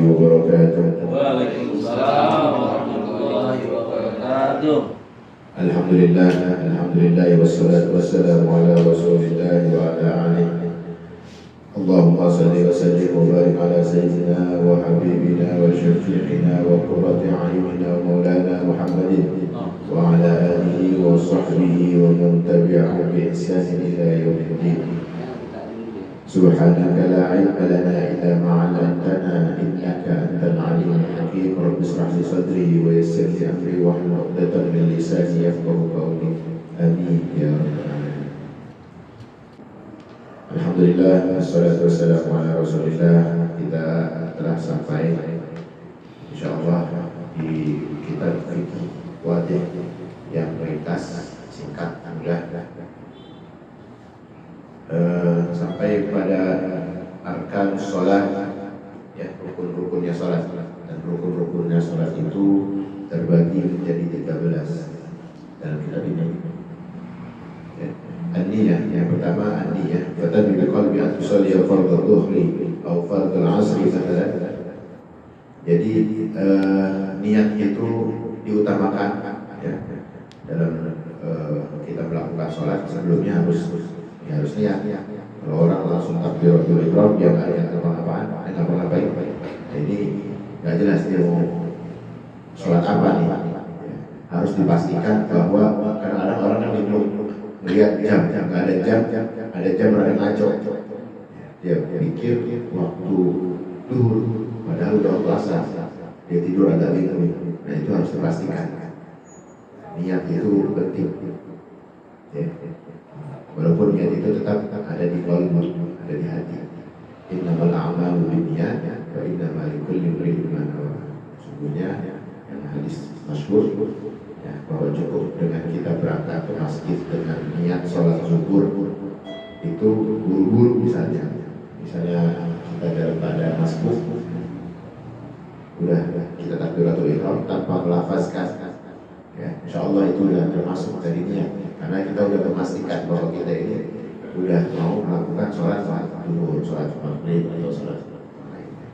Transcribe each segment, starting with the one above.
wabarakatuh. Waalaikumsalam warahmatullahi wabarakatuh. Alhamdulillah, alhamdulillah wassalatu wassalamu ala Rasulillah wa ala alihi. Allahumma salli wa sallim wa barik ala sayyidina wa habibina wa syafi'ina wa qurrati a'yunina wa maulana Muhammadin wa ala alihi wa sahbihi wa man tabi'ahum bi ihsanin ila yaumiddin. Subhanaka la ilma lana illa ma 'allamtana innaka antal 'alimul hakim. Rabbi ishrah li sadri wa yassir li amri wahlul 'uqdatam min lisani yafqahu qawli. Amin ya rabbal alamin. Alhamdulillah, wassalatu wassalamu ala Rasulillah. Kita telah sampai insyaallah di kitab fikih wadih yang ringkas, singkat, mudah. Sampai pada arkan sholat, ya, rukun-rukunnya sholat, dan rukun-rukunnya sholat itu terbagi menjadi 13 dalam kitab ini. Ya. An-niyah, yang pertama an-niyah, fatabi biqalbi an tusalli fardhu dhuhri atau fardhu al-'asri mathalan. Jadi niat itu diutamakan, ya, dalam kita melakukan sholat. Sebelumnya harus niat. Kalau orang langsung takbiratul ihram, dia nggak niat ngapa-ngapain, ini nggak jelas dia mau sholat apa nih. Harus dipastikan bahwa kadang-kadang orang yang belum melihat jam, nggak ada jam rada ngaco. Dia pikir waktu duhur, padahal udah puasa. Dia tidur agak bingung. Nah, itu harus dipastikan. Niat itu penting. Ya. Walaupun niat itu tetap ada di qalbi, ada di hati. Innamal a'malu binniyat wa innamal likulli imrin ma nawa. Sesungguhnya yang hadis masyhur, ya, bahwa cukup dengan kita berangkat ke masjid dengan niat sholat zuhur itu buru-buru, misalnya kita daripada masbuk udah kita takbiratul ihram tanpa melafazkan, ya, insyaallah itu udah termasuk dari niat. Karena kita udah memastikan bahwa kita ini udah mau melakukan sholat zuhur, sholat maghrib atau sholat lainnya.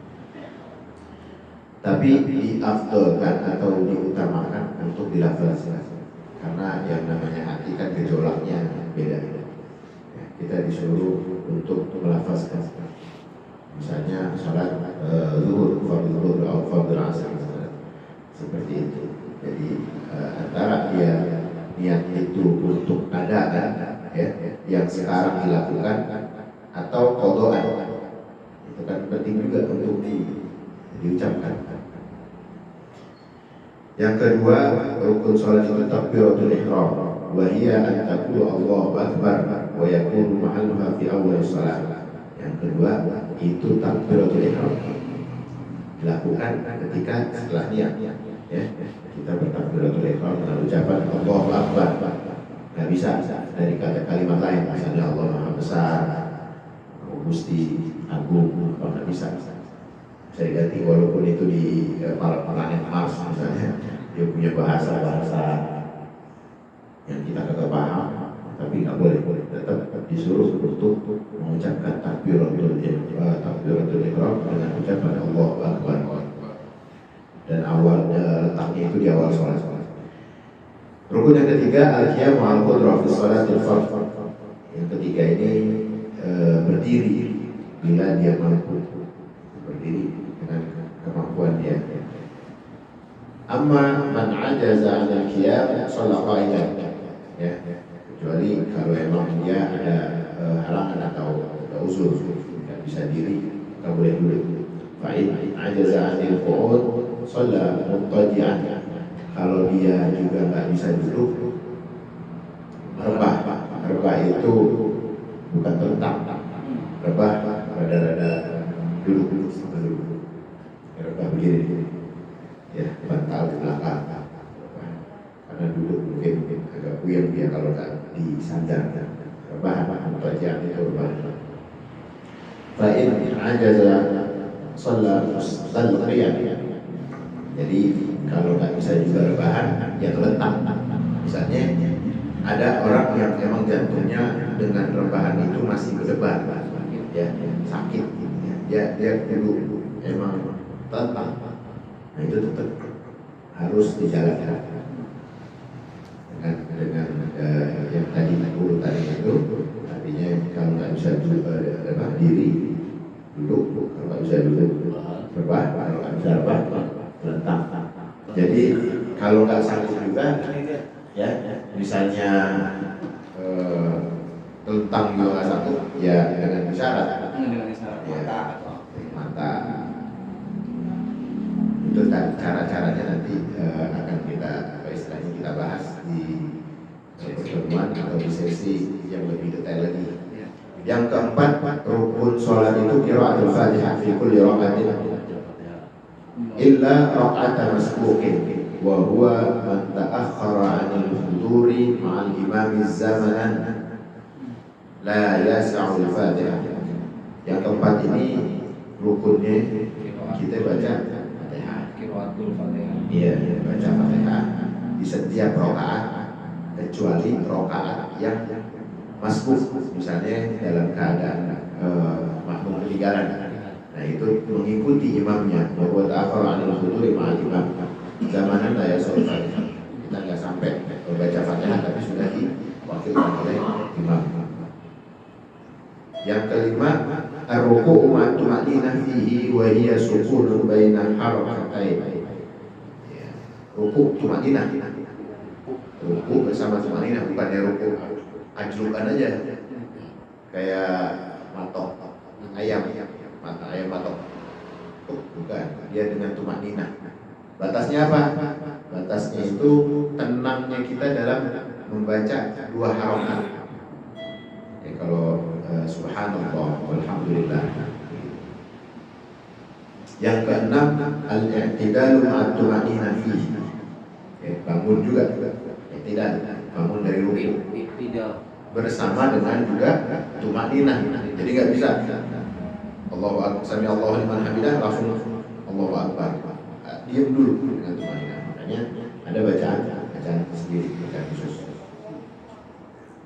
Tapi diafdalkan atau diutamakan untuk dilafazkan, karena yang namanya hati kan gejolaknya beda. Ya, kita disuruh untuk melafazkan. Misalnya sholat zuhur, fardhu zuhur atau fardhu asar, seperti itu. Jadi antara dia niat itu untuk ada ya, yang sekarang dilakukan atau qadaan, itu kan penting juga untuk diucapkan. Yang kedua, rukun sholat itu takbiratul ihram, wa hiya an taqulu Allahu akbar wa yakunu mahalluha fi awal shalah. Yang kedua itu takbiratul ihram dilakukan ketika setelah niat, ya. Kita bertakbiratul ihram dengan ucapan Allahu akbar. Nggak bisa dari kata kalimat lain, misalnya Allah Maha Besar, Gusti Agung, nggak bisa. Bisa diganti walaupun itu di planet Mars misalnya, dia punya bahasa yang kita kagak paham, tapi nggak boleh, tetap disuruh untuk mengucapkan takbiratul ihram dengan ucapan Allahu akbar. Dan awal letaknya itu di awal sholat. Rukun yang ketiga, al-qiyamu al-qudrah fi sholatil fardh. Yang ketiga ini berdiri bila dia mampu berdiri dengan kemampuan dia. Amma man ajaza 'anil qiyam shalla qa'idan. Ya, kecuali kalau emang dia ada halangan atau uzur, tidak bisa diri, nggak boleh duduk. Fa'in ajaza 'anil qu'ud shalla muttaji'an. Kalau dia juga nggak bisa duduk, rebah itu bukan terentang, rebah rada-rada duduk, rebah begini, ya, bantal di belakang, karena duduk mungkin agak puyeng dia kalau nggak disandar. Rebah muttaji'an itu rebah. Fa'in ajaza shalla mustaqiyan. Jadi kalau nggak bisa juga rebahan, ya terletak. Misalnya ada orang yang memang jantungnya dengan rebahan itu masih berdebar, ya, sakit, ya, dia dulu emang tentang. Nah itu tetap harus dijalankan dengan yang tadi urutan itu. Artinya kalau nggak bisa diri duduk, kalau nggak bisa duduk rebah, kalau nggak bisa rebah telentang. Jadi kalau nggak sanggup juga, ya misalnya telentang juga nggak sanggup, ya dengan isyarat. Ya, mata. Itu cara-caranya nanti akan kita istilahnya kita bahas di pertemuan atau di sesi yang lebih detail lagi. Yang keempat, rukun sholat itu qiraatul Fatihah fi kulli raka'atin illa raka'atan masbuqin wa huwa man ta'akhkhara 'anil huduri ma'al imami zamanan la yas'u al-Fatihah. Yang keempat ini rukunnya kita baca Iya, baca Fatihah di setiap rakaat kecuali rakaat yang masbuk, misalnya dalam keadaan makmum ketinggalan. Nah itu mengikuti imamnya. Bahwa ta'akhkhara 'anil huduri ma'al imam zamanan la yas'u Fatihah. Kita nggak sampai membaca Fatihah tapi sudah diwakilkan oleh imam. Yang kelima, ar-ruku'u ma'tumaninah fihi wa hiya sukunun baina harakatain. Ruku' tumaninah. Ruku' bersama tumaninah, bukannya ruku' ajlukan aja. Kayak matok ayam, mata ayam matok. Bukan, dia dengan tumaninah. Batasnya apa? Batasnya itu tenangnya kita dalam membaca dua harokat. Ya, kalau subhanallah walhamdulillah. Yang keenam, al-i'tidalu ma'at-tumaninah fihi. Bangun juga, i'tidal, bangun dari ruku bersama dengan juga tumaninah. Jadi nggak bisa Allahu akbar, sami Allahu liman hamidah langsung Allahu akbar. Diam dulu dengan tumaninah. Makanya ada bacaan sendiri, bacaan khusus.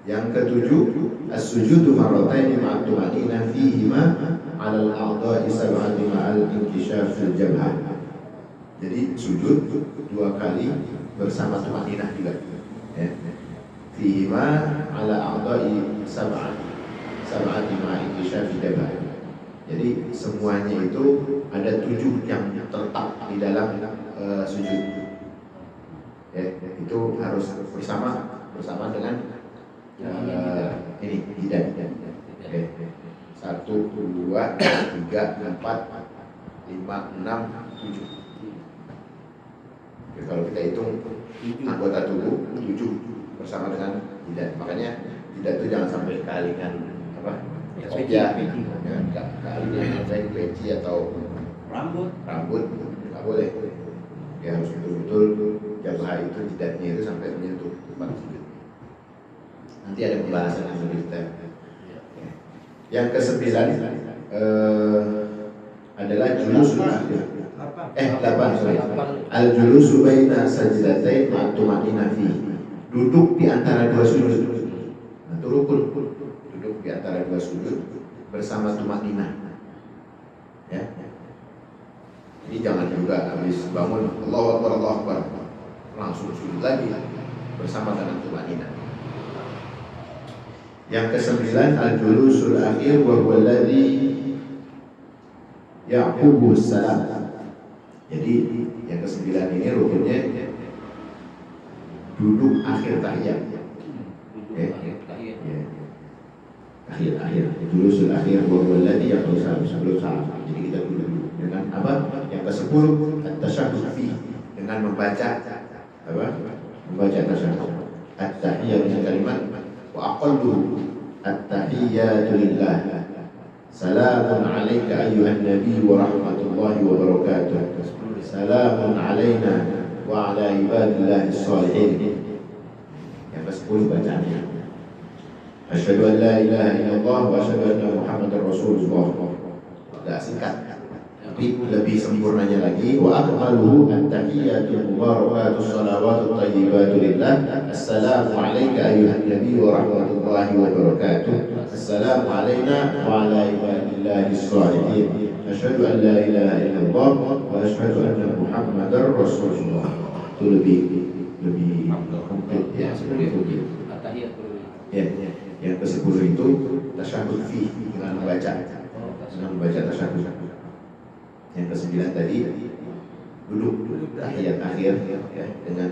Yang ketujuh, as-sujudu marrataini ma'at tumaninah fihima 'ala al-a'dha'i sab'ati ma'al inkishaf fil jabhah. Jadi sujud dua kali bersama tumaninah juga. Ya. Fihima 'ala a'dha'i sab'ati ma'al inkishaf fil jabhah. Jadi semuanya itu ada 7 yang terletak di dalam sujud. Ya, itu harus bersama dengan ini tidak. Oke. 1, 2, 3, 4, 5, 6, 7. Oke, kalau kita hitung anggota tubuh 7 bersama dengan tidak. Makanya tidak itu jangan sampai kalikan apa? Ya, kali dengan peci atau rambut nggak boleh. Ya harus betul-betul jabah itu tidaknya itu sampai menyentuh tempat sujud. Nanti ada pembahasan yang lebih detail. Yang ke-9 adalah julusul akhir. 8 sorry. Al-julusu baina sajdatain ma'tumaninah fi. Duduk di antara dua sujud. Nah, itu rukun. Duduk di antara dua sujud bersama tumaninah. Ya. Jadi jangan juga habis bangun Allahu Akbar langsung sujud lagi bersama dengan tumaninah. Yang ke-9 al-julusul akhir wa huwa alladhi ya'qubu salam. Jadi yang ke-9 ini rukunnya duduk akhir tahiyat. Akhir julusul akhir wa huwa alladhi ya'qubu salam sebelum salam. Jadi kita duduk dengan apa? Yang ke-10 at-tasyahhud fi, dengan membaca apa? Membaca tasyahhud. At-tahiyyatu min kalimat wa aqallu at-tahiyyatu lillah. Salamun 'alaika ayyuhan nabiy wa rahmatullahi wa barakatuh. Salamun 'alaina wa 'ala ibadillahi shalihin. Yang ke-10 bacaannya. Asyhadu an la ilaha illallah wa asyhadu anna Muhammadar Rasulullah. Enggak singkat. Tapi lebih sempurnanya lagi, wa akmaluhu at-tahiyyatul mubarakatus salawatut thayyibatu lillah. Assalamu alayka ayyuhan nabiy wa rahmatullahi wa barakatuh. Assalamu alayna wa ala ibadillahi shalihin. asyhadu an la ilaha illallah wa asyhadu anna Muhammadar Rasulullah. Itu lebih komplit ya, lebih komplit. Ya, yang ke-10 itu tasyahud fi dengan membaca tasyahud. Yang ke-9 tadi duduk tahiyat akhir ya, dengan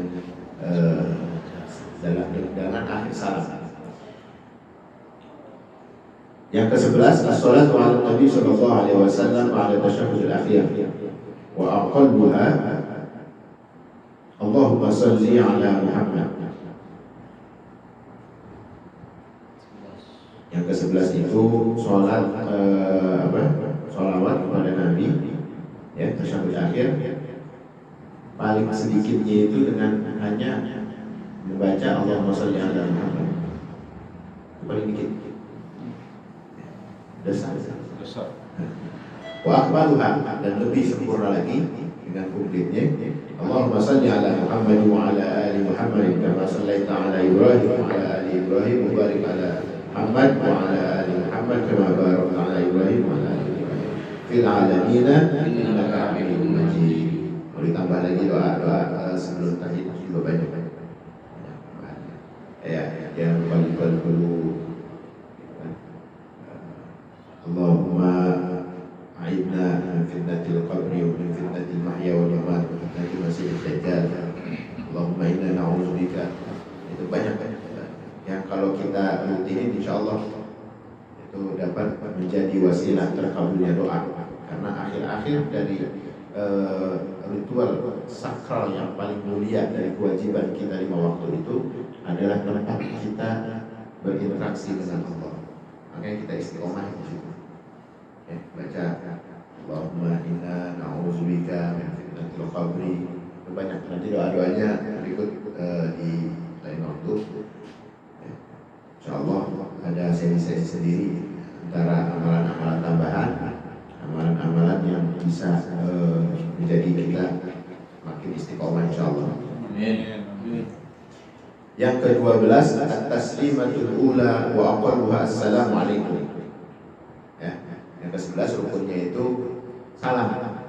dengan akhir salam. Yang ke-11 as-salatu ala Nabi sallallahu alaihi wasallam ala tasyahud al-akhir wa aqalluha Allahumma salli ala Muhammad. Yang ke-11 itu sholat sholawat kepada Nabi ya, tasyahud akhir. Paling sedikitnya itu dengan hanya membaca Allahumma sholli ala Muhammad. Paling dikit. Dasar. Wa akmaluha, dan lebih sempurna lagi dengan komplitnya Allahumma sholli ala Muhammad wa ala ali Muhammad kama shallaita ala Ibrahim wa ala ali Ibrahim wa barik ala Muhammad wa ala ali Muhammad kama barakta ala Ibrahim wa ala ali Ibrahim fil alamin innaka Hamidum Majid. Mau ditambah lagi doa sebelum tahiyat juga banyak ya, yang paling dulu Allahumma a'idna min fitnatil qabri wa min fitnatil mahya wal mamat wa fitnatil masiihid dajjal. Allahumma inna na'udzubika. Itu banyak yang kalau kita rutinin insyaallah itu dapat menjadi wasilah terkabulnya doa, karena akhir-akhir dari ritual sakral yang paling mulia dari kewajiban kita 5 waktu itu adalah tempat kita berinteraksi dengan Allah. Makanya kita istiqomah di situ. Ya, baca Allahumma inna na'udzubika min fitnatil qabri. Banyak nanti doa-doanya berikut di lain waktu. Ya, insyaallah ada sesi-sesi sendiri antara amalan-amalan tambahan, amalan-amalan yang bisa menjadi kita makin istiqomah insyaallah. Amin. Yang ke-12 at-taslimatul ula wa aqalluha assalamualaikum. Ya, yang ke-11 rukunnya itu salam.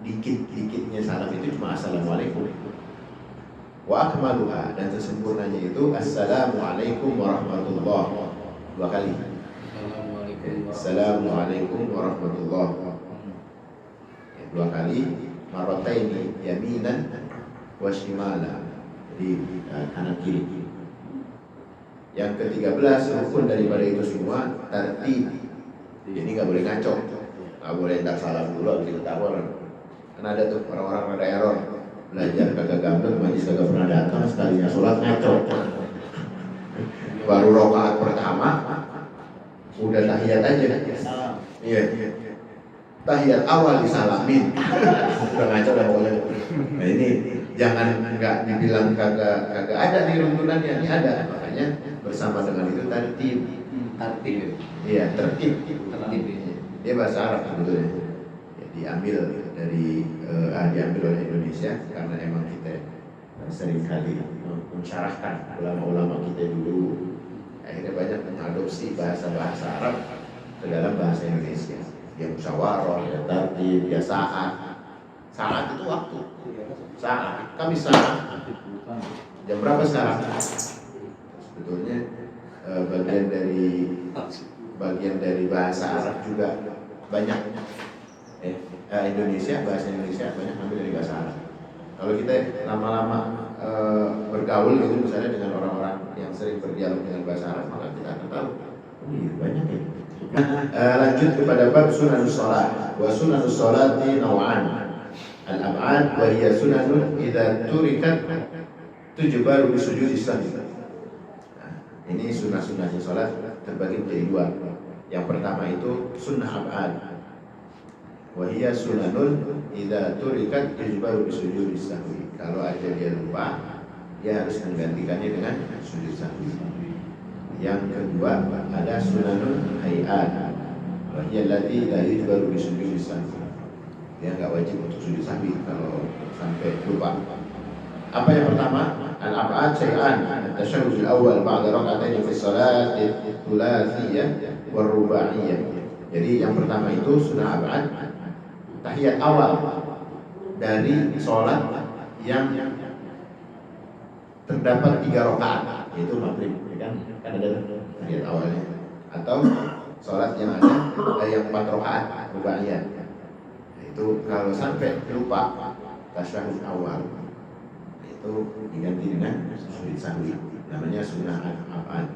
Dikit-dikitnya salam itu cuma assalamualaikum. Wa akmaluha, dan sesempurnanya itu assalamualaikum warahmatullahi wabarakatuh. 2 kali. Assalamualaikum warahmatullahi wabarakatuh. Ya, 2 kali. Marrataini yaminan wa shimala, di kanan kiri. Yang ke-13 rukun daripada itu semua tertib. Jadi nggak boleh ngaco, nggak boleh tak salam dulu habis itu tawar. Karena ada tuh orang-orang ada error, belajar kagak gamblang, majlis kagak pernah datang, sekalinya sholat ngaco. Baru rakaat pertama udah tahiyat aja. Iya. Tahiyat awal disalamin. Udah ngaco dah pokoknya. Nah ini jangan nggak dibilang kagak ada nih runtunannya, ini ada. Makanya bersama dengan itu tertib. Iya, tertib. Dia bahasa Arab sebetulnya. Ya, diambil oleh Indonesia karena emang kita sering kali mensyarahkan ulama-ulama kita dulu. Akhirnya banyak mengadopsi bahasa-bahasa Arab ke dalam bahasa Indonesia. Dia musyawarah, dia tertib, dia saat. Saat itu waktu. Saat. Kami saat. Jam berapa sekarang? Sebetulnya bagian dari bahasa Arab juga banyak. Bahasa Indonesia banyak ambil dari bahasa Arab. Kalau kita lama-lama bergaul gitu misalnya dengan orang-orang yang sering berdialog dengan bahasa Arab, maka kita akan tahu banyak ya. Lanjut kepada bab sunanus shalah. Wa sunanus sholati naw'an. Al-ab'ad wa hiya sunanun idza turikat tujbaru bi sujudi sahwi. Ini sunnah-sunnahnya salat terbagi menjadi 2. Yang pertama itu sunnah ab'ad. Wa hiya sunanun idza turikat tujbaru bi sujudi sahwi. Kalau aja dia lupa, dia harus menggantikannya dengan sujud sahwi. Yang kedua ada sunanun hayat. Wa hiya allati la yujbaru bi sujudi sahwi. Dia enggak wajib untuk sujud sahwi kalau sampai lupa. Apa yang pertama? Al-ab'ad syai'an. At-tasyahhud al-awwal ba'da rak'atayn fi shalat tsulatsiyah war rubaiyah. Jadi yang pertama itu sunnah ab'ad tahiyat awal dari sholat yang terdapat 3 rakaat, yaitu maghrib, ya kan ada tahiyat awalnya, atau sholat yang ada yang 4 rakaat rubaiyah. Itu kalau sampai lupa tasyahud awal, itu diganti dengan sujud sahwi, namanya sunnah apaan.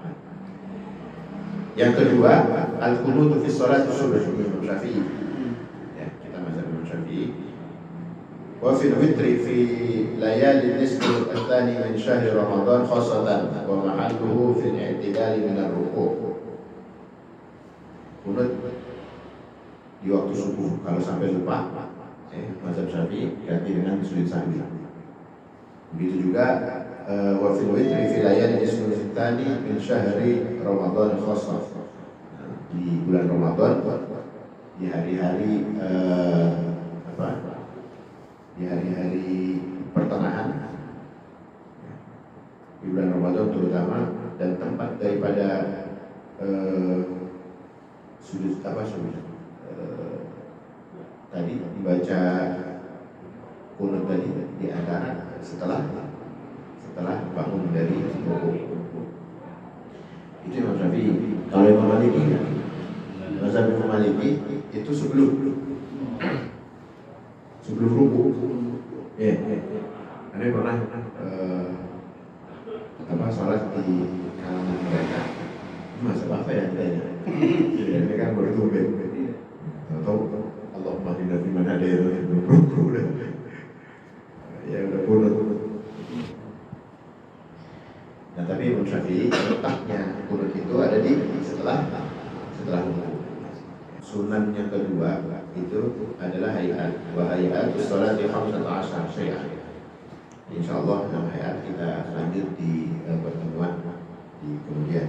Yang kedua, al-qunutu fi sholat subuh, Imam Syafi'i. Ya, kita mazhab Imam Syafi'i. Wa fil witri fi layali nisfi al-thani min syahri Ramadan khassatan wa mahalluhu fil i'tidal min ar-ruku'. Kunut di waktu subuh kalau sampai lupa, mazhab Syafi'i ganti dengan sujud sahwi. Begitu juga wa fil witri fi layali nisfi al-thani min syahri Ramadan khassatan. Di bulan Ramadan, di hari-hari di hari-hari pertengahan di bulan Ramadan terutama, dan tempat daripada sujud tadi dibaca kunut tadi di antara setelah bangun dari rukuk. Itu Imam Syafi'i. Kalau Imam Maliki, mazhab Imam Maliki itu sebelum rukuk. Ya. Anda pernah salat di kalangan mereka. Mazhab apa ya katanya? Ini kan bertumbuh. Tahu Allahumma inna fi man hadayta rukuk. Ya udah kunut. Nah, tapi Imam Syafi'i letaknya kunut itu ada di setelah rukuk. Sunan yang kedua itu adalah hayat, wa hayatus sholati 15 syai'an. Insyaallah dalam hayat kita lanjut di pertemuan di kemudian.